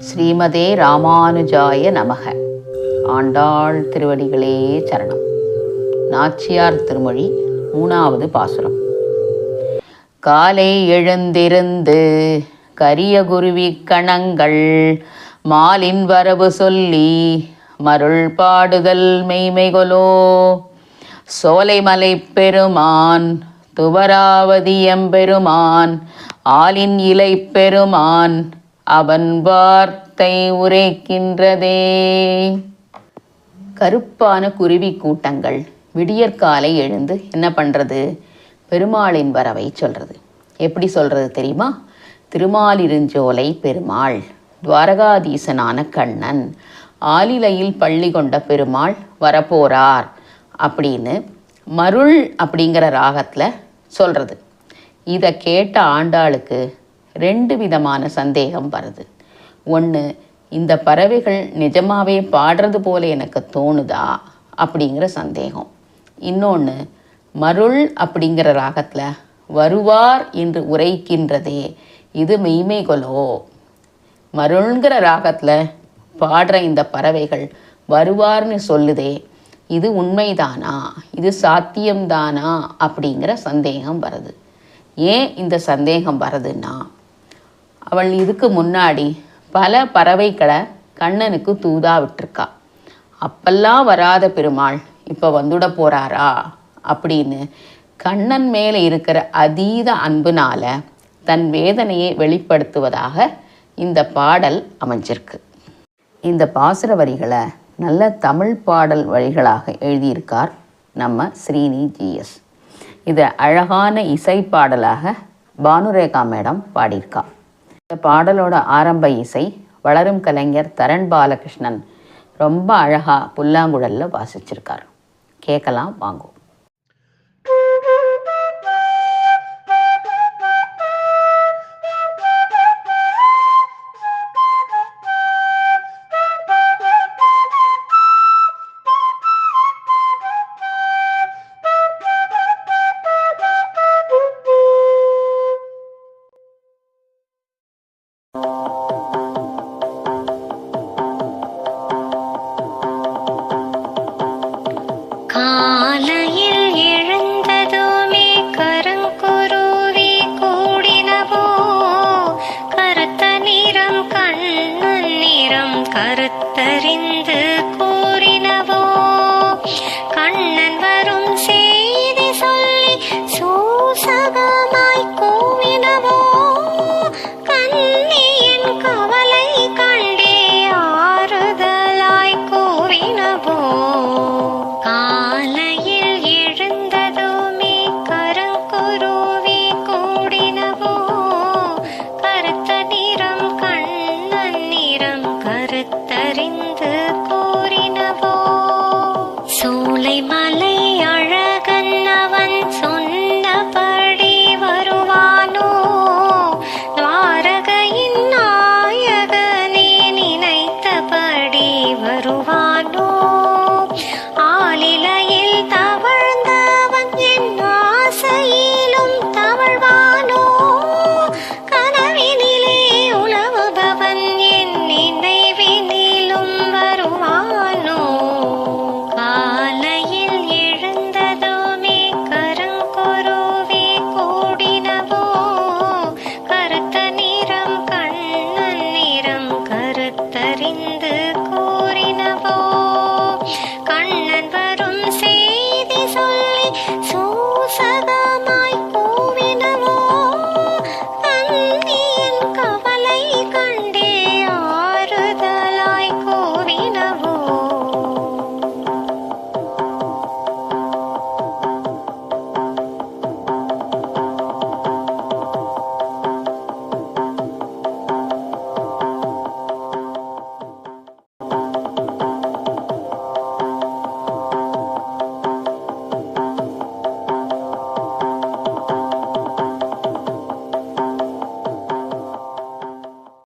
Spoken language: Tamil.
ஸ்ரீமதே ராமானுஜாய நமக. ஆண்டாள் திருவடிகளே சரணம். நாச்சியார் திருமொழி 3வது பாசுரம். காலை எழுந்திருந்து கரிய குருவி கணங்கள் மாலின் வரவு சொல்லி மருள் பாடுதல் மெய்மைகொலோ. சோலைமலை பெருமான் துவராவதி எம்பெருமான் ஆலின் இலை பெருமான் அவன் வார்த்தை உரைக்கின்றதே. கருப்பான குருவி கூட்டங்கள் விடியற்காலை எழுந்து என்ன பண்ணுறது? பெருமாளின் வரவை சொல்கிறது. எப்படி சொல்கிறது தெரியுமா? திருமாலிருஞ்சோலை பெருமாள், துவாரகாதீசனான கண்ணன், ஆலிலையில் பள்ளி கொண்ட பெருமாள் வரப்போறார் அப்படின்னு மருள் அப்படிங்கிற ராகத்தில் சொல்கிறது. இதை கேட்ட ஆண்டாளுக்கு 2 விதமான சந்தேகம் வருது. ஒன்று, இந்த பறவைகள் நிஜமாவே பாடுறது போல எனக்கு தோணுதா அப்படிங்கிற சந்தேகம். இன்னொன்று, மருள் அப்படிங்கிற ராகத்தில் வருவார் என்று உரைக்கின்றதே, இது மெய்மைகொலோ. மருள்ங்கிற ராகத்தில் பாடுற இந்த பறவைகள் வருவார்னு சொல்லுதே, இது உண்மைதானா, இது சாத்தியம்தானா அப்படிங்கிற சந்தேகம் வருது. ஏன் இந்த சந்தேகம் வருதுன்னா, அவள் இதுக்கு முன்னாடி பல பறவைகளை கண்ணனுக்கு தூதா விட்டுருக்கா. அப்பெல்லாம் வராத பெருமாள் இப்போ வந்துட போகிறாரா அப்படின்னு கண்ணன் மேலே இருக்கிற அதீத அன்புனால தன் வேதனையை வெளிப்படுத்துவதாக இந்த பாடல் அமைஞ்சிருக்கு. இந்த பாசுர வரிகளை நல்ல தமிழ் பாடல் வரிகளாக எழுதியிருக்கார் நம்ம ஸ்ரீனி ஜிஎஸ். இதை அழகான இசை பாடலாக பானுரேகா மேடம் பாடியிருக்கா. இந்த பாடலோட ஆரம்ப இசை வளரும் கலைஞர் தரண் பாலகிருஷ்ணன் ரொம்ப அழகாக புல்லாங்குழலில் வாசிச்சிருக்கார். கேட்கலாம் வாங்குவோம்.